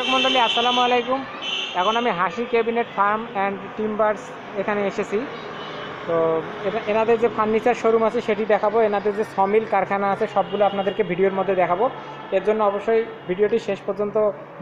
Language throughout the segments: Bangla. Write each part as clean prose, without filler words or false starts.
দর্শক মণ্ডলী আসসালামু আলাইকুম। এখন আমি হাসি ক্যাবিনেট ফার্ম অ্যান্ড টিম্বার্স এখানে এসেছি। তো এনাদের যে ফার্নিচার শোরুম আছে সেটি দেখাবো, এনাদের যে সমিল কারখানা আছে সবগুলো আপনাদেরকে ভিডিওর মধ্যে দেখাবো। এর জন্য অবশ্যই ভিডিওটি শেষ পর্যন্ত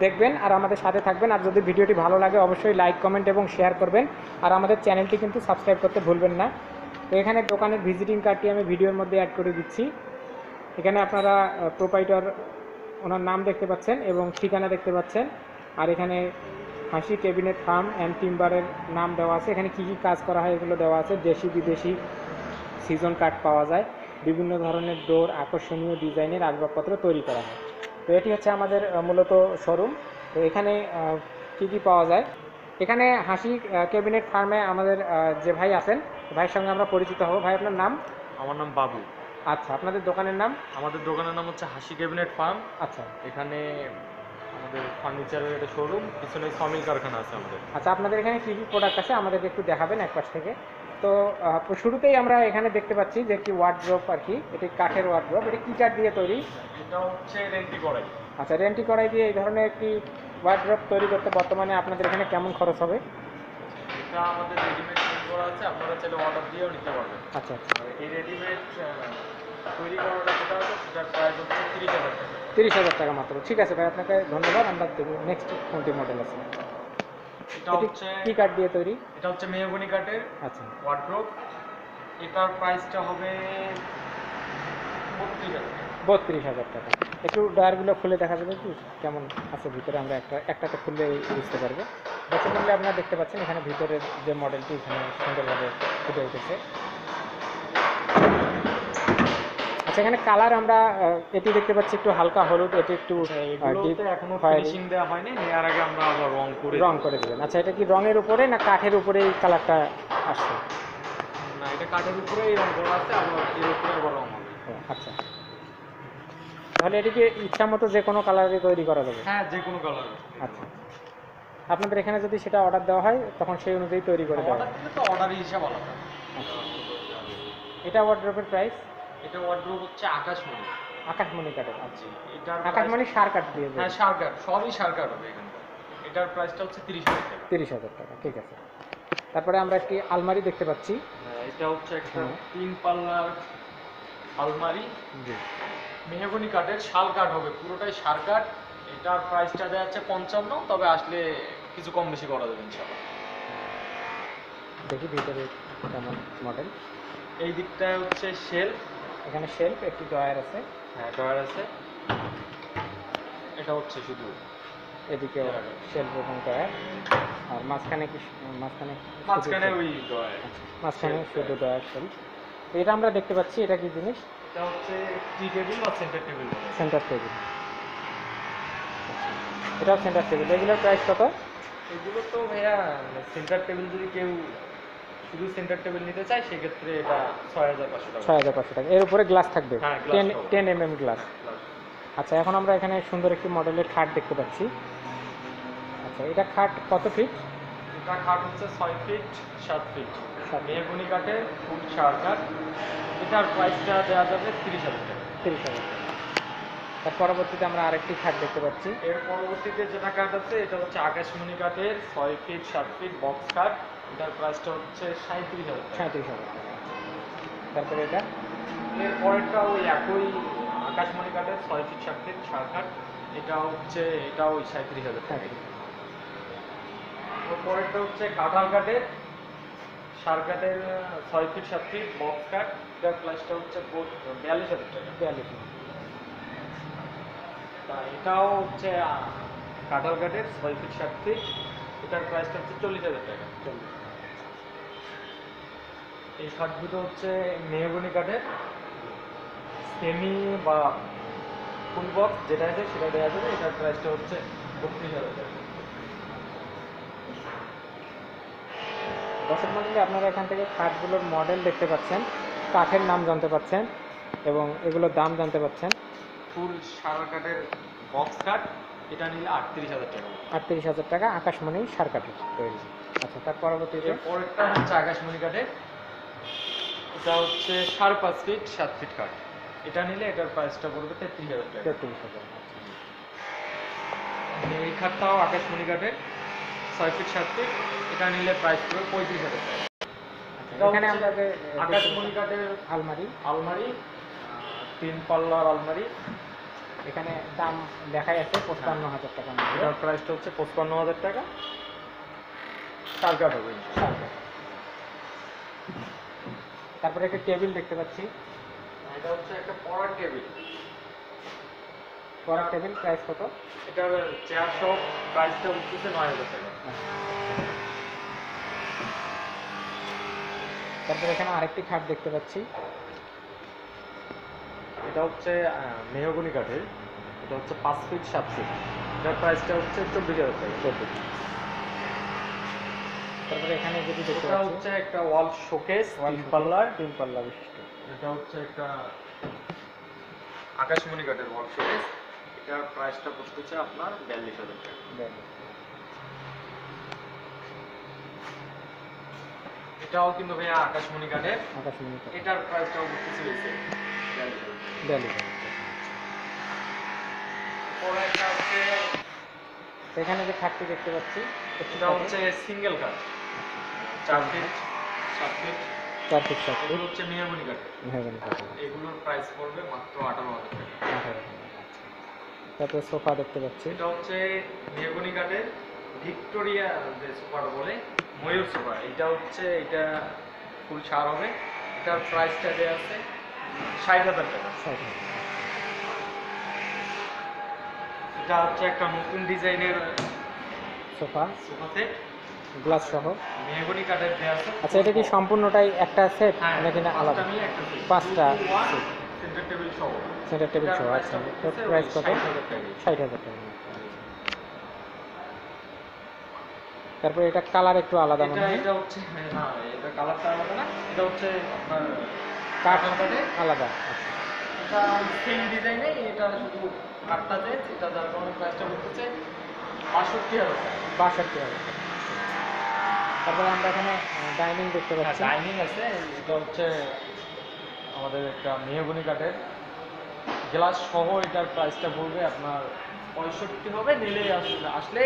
দেখবেন আর আমাদের সাথে থাকবেন। আর যদি ভিডিওটি ভালো লাগে অবশ্যই লাইক কমেন্ট এবং শেয়ার করবেন। আর আমাদের চ্যানেলটি কিন্তু সাবস্ক্রাইব করতে ভুলবেন না। তো এখানে দোকানের ভিজিটিং কার্ডটি আমি ভিডিওর মধ্যে অ্যাড করে দিচ্ছি। এখানে আপনারা প্রোপাইটর ওনার নাম দেখতে পাচ্ছেন এবং ঠিকানা দেখতে পাচ্ছেন। আর এখানে হাসি ক্যাবিনেট ফার্ম অ্যান্ড টিম্বারের নাম দেওয়া আছে। এখানে কী কী কাজ করা হয় এগুলো দেওয়া আছে। দেশি বিদেশি সিজন কাঠ পাওয়া যায়, বিভিন্ন ধরনের ডোর আকর্ষণীয় ডিজাইনের আসবাবপত্র তৈরি করা হয়। তো এটি হচ্ছে আমাদের মূলত শোরুম। তো এখানে কী কী পাওয়া যায়, এখানে হাসি ক্যাবিনেট ফার্মে আমাদের যে ভাই আছেন, ভাইয়ের সঙ্গে আমরা পরিচিত হব। ভাই আপনার নাম? আমার নাম বাবু। আচ্ছা, আপনাদের দোকানের নাম? আমাদের দোকানের নাম হচ্ছে হাসি ক্যাবিনেট ফার্ম। আচ্ছা, এখানে আমাদের ফার্নিচারের একটা শোরুম, পিছনে সমিল কারখানা আছে আমাদের। আচ্ছা, আপনাদের এখানে কী কী প্রোডাক্ট আছে আমাদেরকে একটু দেখাবেন এক পাশ থেকে। তো শুরুতেই আমরা এখানে দেখতে পাচ্ছি যে একটি ওয়ার্ড্রোব আর কি, এটি কাঠের ওয়ার্ড্রোব। এটি কী কাঠ দিয়ে তৈরি? এটা হচ্ছে রেন্টি কড়াই। আচ্ছা, রেন্টি কড়াই দিয়ে এই ধরনের একটি ওয়ার্ড্রোব তৈরি করতে বর্তমানে আপনাদের এখানে কেমন খরচ হবে? এটা আমাদের রেডিমেড তৈরি করা আছে, আপনারা চাইলে অর্ডার দিয়েও নিতে পারবেন। আচ্ছা, আর এই রেডিমেড তৈরি করাটা যেটা আছে সেটার প্রাইস হচ্ছে 30,000 টাকা। 30,000 টাকা মাত্র। ঠিক আছে ভাই, আপনাকে ধন্যবাদ। আমরা দেখব নেক্সট কোনটি মডেল আছে। এটা হচ্ছে কী কাঠ দিয়ে তৈরি? এটা হচ্ছে মেহগনি কাঠের আচ্ছা, ওয়ার্ড্রোব। এটার প্রাইসটা হবে 32,000 টাকা। 32,000 টাকা। একটু ডয়ারগুলো খুলে দেখা যাবে কি কেমন আছে ভিতরে? আমরা একটাতে খুললে বুঝতে পারবো। দর্শক মূল্যে আপনারা দেখতে পাচ্ছেন এখানে ভিতরের যে মডেলটি এখানে সুন্দরভাবে ফুটে উঠেছে। আচ্ছা, এখানে কালার আমরা এটি দেখতে পাচ্ছি একটু হালকা হলুদ, এটি একটু এগুলোতে এখনো ফিনিশিং দেওয়া হয়নি, নেওয়ার আগে আমরা আবার রং করে দেবেন। আচ্ছা, এটা কি রঙের উপরে না কাঠের উপরে এই কালারটা আসছে? না, এটা কাঠের উপরেই রং করা আছে, আবার এর উপরে আবার রং হবে। আচ্ছা, তাহলে এটিকে ইচ্ছা মতো যে কোনো কালারে তৈরি করা যাবে? হ্যাঁ, যে কোনো কালার। আচ্ছা, আপনাদের এখানে যদি সেটা অর্ডার দেওয়া হয় তখন সেই অনুযায়ী তৈরি করে দেওয়া অর্ডার দিলে তো অর্ডারই হিসাব আলাদা। আচ্ছা, এটা ওয়ার্ড্রোবের প্রাইস? এটা ওয়ার্ড্রোব হচ্ছে আকাশমণি। আকাশমণি কাঠের? আচ্ছা, এটার আকাশমণি সার কাঠ দিয়ে? হ্যাঁ, সার কাঠ, সবই সার কাঠ হবে এখানকার। এটার প্রাইসটা হচ্ছে 30,000 টাকা। 30,000 টাকা, ঠিক আছে। তারপরে আমরা একটি আলমারি দেখতে পাচ্ছি। এটা হচ্ছে একটা 3 পাল্লার আলমারি। জি, মেহগনি কাঠের, শাল কাঠ হবে, পুরোটাই সার কাঠ। এটার প্রাইসটা দেওয়া যাচ্ছে 55, তবে আসলে কিছু কম বেশি করা যাবে ইনশাআল্লাহ। দেখি ভিতরে কেমন মডেল। এই দিকটায় হচ্ছে শেলফ। এখানে শেলফ, একটি ড্রয়ার আছে। হ্যাঁ, ড্রয়ার আছে। এটা হচ্ছে শুধু এদিকে শেলফ এবং ড্রয়ার। আর মাঝখানে কি? মাঝখানে ওই ড্রয়ার। মাঝখানে শুধু ড্রয়ার, শেলফ। এটা আমরা দেখতে পাচ্ছি, এটা কি জিনিস? এটা হচ্ছে টি টেবিল বা সেন্টার টেবিল। Centre table. এটাও সেন্টার টেবিল। এগুলোর প্রাইস কত? এগুলো তো ভাইয়া সেন্টার টেবিল যদি কেউ শুধু সেন্টার টেবিল নিতে চায় সেক্ষেত্রে এটা 6,500 টাকা। 6,500 টাকা। এর উপরে গ্লাস থাকবে? হ্যাঁ, 10 mm গ্লাস। আচ্ছা, এখন আমরা এখানে সুন্দর একটি মডেলের খাট দেখতে পাচ্ছি। আচ্ছা, এটা খাট কত ফিট? এটা খাট হচ্ছে 6 ফিট 7 ফিট, মেহগনি কাঠের, ফুল সার কাঠ। এটার প্রাইসটা দেওয়া যাবে 30,000 টাকা। 30,000 টাকা। তার পরবর্তীতে আমরা আরেকটি খাট দেখতে পাচ্ছি। এর পরবর্তীতে যেটা কাঠ আছে এটা হচ্ছে আকাশমণি কাঠের 6 ফিট 7 ফিট বক্স কাঠ। এটার প্রাইসটা হচ্ছে 37,000 টাকা। 37,000 টাকা। তারপরে এটা? এর পরেরটা ওই একই আকাশমণি কাঠের 6 ফিট 7 ফিট সার কাঠ। এটাও ওই 37,000 টাকা। ওর পরেরটা হচ্ছে কাঁঠাল কাঠের সার কাঠের 6 ফিট 7 ফিট বক্স কাঠ। এটার প্রাইসটা হচ্ছে 42,000 টাকা। 42,000। তা এটাও হচ্ছে কাঁঠাল কাঠের 6 ফিট 7 ফিট। এটার প্রাইসটা হচ্ছে 40,000 টাকা। এই খাটগুলো হচ্ছে মেহগনি কাঠের, সেমি বা ফুল বক্স যেটা আছে সেটা দেওয়া যাবে। এটার প্রাইসটা হচ্ছে 32,000 টাকা। দর্শক মণ্ডলী, আপনারা এখান থেকে খাটগুলোর মডেল দেখতে পাচ্ছেন, কাঠের নাম জানতে পাচ্ছেন এবং এগুলোর দাম জানতে পাচ্ছেন। ফুল সার কাঠের বক্স কাঠ, এটা নিলে 38,000 টাকা। 38,000 টাকা আকাশমণি সার কাঠের তৈরি। আচ্ছা, তার পরবর্তীতে পরেরটা হচ্ছে আকাশমণি কাঠের। এটা হচ্ছে 5.5 ফিট 7 ফিট কাঠ। এটা নিলে এটার প্রাইসটা পড়বে 33,000 টাকা। 33,000। এই খাটটাও আকাশমণি কাঠের 6 ফিট 7 ফিট, এটা নিলে প্রাইস পড়বে 35,000 টাকা। এখানে আমরা যে আকাশমণি কাঠের আলমারি, আলমারি, 3 পাল্লার আলমারি, এখানে দাম দেখাই আছে 55,000 টাকা। এটার প্রাইসটা হচ্ছে 55,000 টাকা, সারকাট হবে। তারপরে একটা টেবিল দেখতে পাচ্ছি, এটা হচ্ছে একটা পড়ার টেবিল। পড়ার টেবিল প্রাইস কত? এটার চেয়ার সহ প্রাইসটা উঠতেছে 9,000 টাকা। তারপরে এখানে আরেকটি খাট দেখতে পাচ্ছি, এটা হচ্ছে মেহগনি কাঠের, এটা হচ্ছে 5 ফিট 7 ফিট, এটার প্রাইসটা হচ্ছে 24,000 টাকা। 24। তারপরে এখানে যদি দেখতে এটা পাচ্ছি হচ্ছে একটা ওয়াল শোকেস, ওয়াল 3 পাল্লার। 3 পাল্লা বিশিষ্ট। এটা হচ্ছে একটা আকাশমণি কাঠের ওয়াল শোকেস, এটার প্রাইসটা পড়তেছে আপনার 42,000 টাকা। এটাও কিন্তু ভাইয়া আকাশমণি কাঠের, আকাশমণি কাঠ, এটার প্রাইসটাও পড়তেছে বেশি 42,000 টাকা। 42,000 টাকা। পরে একটা হচ্ছে, এখানে যে খাটটি দেখতে পাচ্ছি এটা হচ্ছে সিঙ্গেল কাঠ, 4 ফিট 7 ফিট, 4 ফিট 7 এগুলো ফিট হচ্ছে মেহগনি কাঠের। মেহগনি কাঠ। এগুলোর প্রাইস পড়বে মাত্র 18,000 টাকা। তারপরে সোফা দেখতে পাচ্ছি, এটা হচ্ছে মেহগনি কাঠের ভিক্টোরিয়া যে সোফাটা বলে, ময়ূর সোফা। এটা হচ্ছে, এটা ফুল ছাড় হবে, এটার প্রাইসটা দেওয়া আছে 60,000 টাকা। 60,000 এটা হচ্ছে একটা নতুন ডিজাইনের সোফা, সোফা সেট, গ্লাস সহ। মেহগনি কাঠের দেওয়া আছে। আচ্ছা, এটা কি সম্পূর্ণটাই একটা সেট হ্যাঁ, নাকি না আলাদা? পাঁচটা মিলে একটা সেট। 5টা সেন্টার টেবিল সহ। সেন্টার টেবিল সহ। আচ্ছা, তো প্রাইস কত? 60,000 টাকা। 60,000 টাকা। তারপরে এটা কালার একটু আলাদা মনে এটা হয়, এটা হচ্ছে, না এটা কালারটা আলাদা না, এটা হচ্ছে আপনার কাঠ কাঠে আলাদা। আচ্ছা, এটা সেম ডিজাইনে, এটা শুধু কাঠটা চেঞ্জ, এটা যার কারণে প্রাইসটা করতেছে 62,000 টাকা। 62,000 টাকা। তারপরে আমরা এখানে ডাইনিং দেখতে পাচ্ছি, ডাইনিং আছে, এটা হচ্ছে আমাদের একটা মেহগনি কাঠের গ্লাস সহ, এটার প্রাইসটা পড়বে আপনার 65 হবে, নিলে আসলে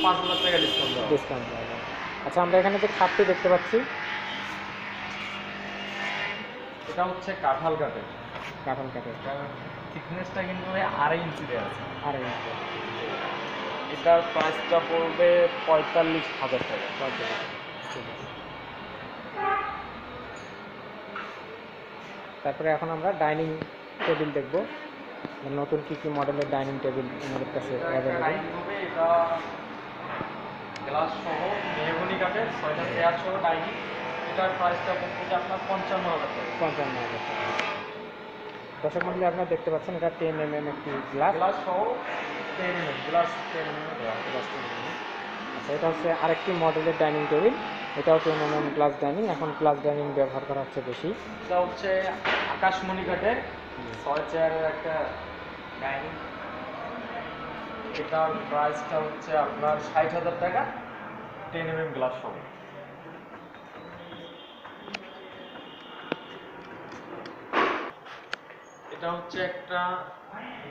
5,000 টাকা ডিসকাউন্ট দেওয়া হবে। ডিসকাউন্ট পাওয়া যাবে। আচ্ছা, আমরা এখানে যে খাটটি দেখতে পাচ্ছি, এটা হচ্ছে কাঁঠাল কাঠের, কাঠন কাঠের, এটার থিকনেসটা কিন্তু 2.5 ইঞ্চি দেওয়া আছে। আর এই যে এটার প্রাইসটা পড়বে 45,000 টাকা। ঠিক আছে। তারপরে এখন আমরা ডাইনিং টেবিল দেখব, নতুন কি কি মডেলের ডাইনিং টেবিল আমাদের কাছে এটা একটা অ্যাভেলেবেল। ডাইনিং হবে, এটা গ্লাস সহ মেহগনি কাঠের 6টা চেয়ার সহ ডাইনিং, এটার প্রাইসটা পড়বে আপনার 55,000 টাকা। 55,000 টাকা। দর্শক মন্ডলী, আপনারা দেখতে পাচ্ছেন এটা 10 mm একটি গ্লাস, গ্লাস সহ 10 mm, glass 10 mm glass 10 mm। আচ্ছা, এটা হচ্ছে আরেকটি মডেলের ডাইনিং টেবিল, এটাও 10 mm গ্লাস ডাইনিং। এখন গ্লাস ডাইনিং ব্যবহার করা হচ্ছে বেশি। এটা হচ্ছে আকাশমণি কাঠের 6 চেয়ারের একটা ডাইনিং, এটার প্রাইসটা হচ্ছে আপনার 60,000 টাকা, 10 mm গ্লাস সহ। এটা হচ্ছে একটা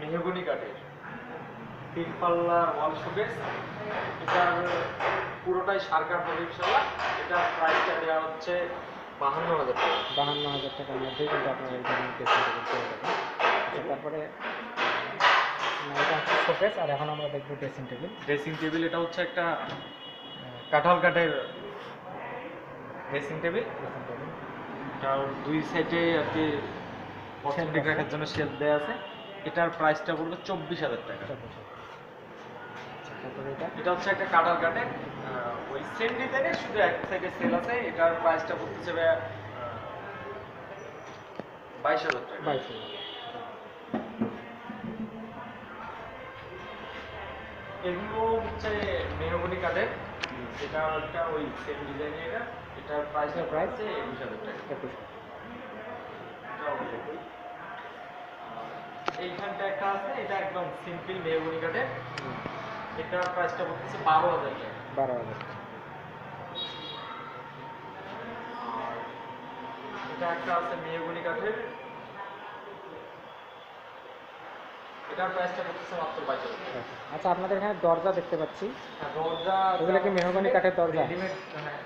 মেহগনি কাঠের 3 পাল্লার ওয়াল শোকেস, এটার পুরোটাই সারকার হবে ইনশাআল্লাহ। এটার প্রাইসটা দেওয়া হচ্ছে 52,000 টাকা। 52,000 টাকার মধ্যেই কিন্তু আপনারা এই ধরনের ড্রেসিং টেবিল পেয়ে যাবেন। আচ্ছা, তারপরে এটা হচ্ছে শোকেস, আর এখন আমরা দেখবো ড্রেসিং টেবিল। ড্রেসিং টেবিল, এটা হচ্ছে একটা কাঁঠাল কাঠের ড্রেসিং টেবিল, ড্রেসিং টেবিল এটার দুই সাইডে আর কি কসমেটিক রাখার জন্য শেলফ দেওয়া আছে। এটার প্রাইসটা পড়বে 24,000 টাকা। তারপরে এটা এটা হচ্ছে একটা কাঁঠাল কাঠের ওই সেম ডিজাইনের, শুধু এক সাইডে সেল আছে, এটার প্রাইসটা পড়তেছে 22,000 টাকা। 22,000। এগুলো হচ্ছে মেহগনি কাঠের, এটা একটা ওই সেম ডিজাইনের, এটার প্রাইসটা প্রাইস হচ্ছে 21,000 টাকা। 21,000। এটাও দেখুন। এইখানটা একটা আছে, এটা একদম সিম্পল মেহগনি কাঠের, এটার প্রাইসটা পড়তেছে 12,000 টাকা। 12,000 টাকা। আর এটা একটা আছে মেহগনি কাঠের, এটা এটার প্রাইসটা পড়তেছে মাত্র 22,000 টাকা। আচ্ছা, আপনাদের এখানে দরজা দেখতে পাচ্ছি, আর দরজা এগুলো কি মেহগনি কাঠের দরজা? রেডিমেড,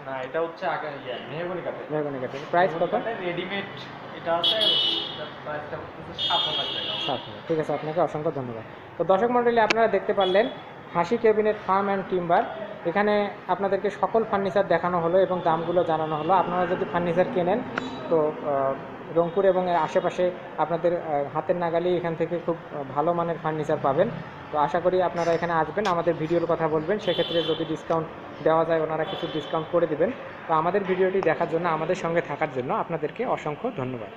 না এটা হচ্ছে আগে মেহগনি কাঠের। মেহগনি কাঠের প্রাইস কত? রেডিমেড এটা আছে, এটার প্রাইসটা পড়তেছে 7,000 টাকা। 7,000। ঠিক আছে, আপনাকে অসংখ্য ধন্যবাদ। তো দর্শক মণ্ডলী, আপনারা দেখতে পারলেন হাসি ক্যাবিনেট ফার্ম অ্যান্ড টিম্বার। এখানে আপনাদেরকে সকল ফার্নিচার দেখানো হলো এবং দামগুলো জানানো হলো। আপনারা যদি ফার্নিচার কেনেন তো রংপুর এবং এর আশেপাশে আপনাদের হাতের নাগালি এখান থেকে খুব ভালো মানের ফার্নিচার পাবেন। তো আশা করি আপনারা এখানে আসবেন, আমাদের ভিডিওর কথা বলবেন, সেক্ষেত্রে যদি ডিসকাউন্ট দেওয়া যায় ওনারা কিছু ডিসকাউন্ট করে দেবেন। তো আমাদের ভিডিওটি দেখার জন্য, আমাদের সঙ্গে থাকার জন্য আপনাদেরকে অসংখ্য ধন্যবাদ।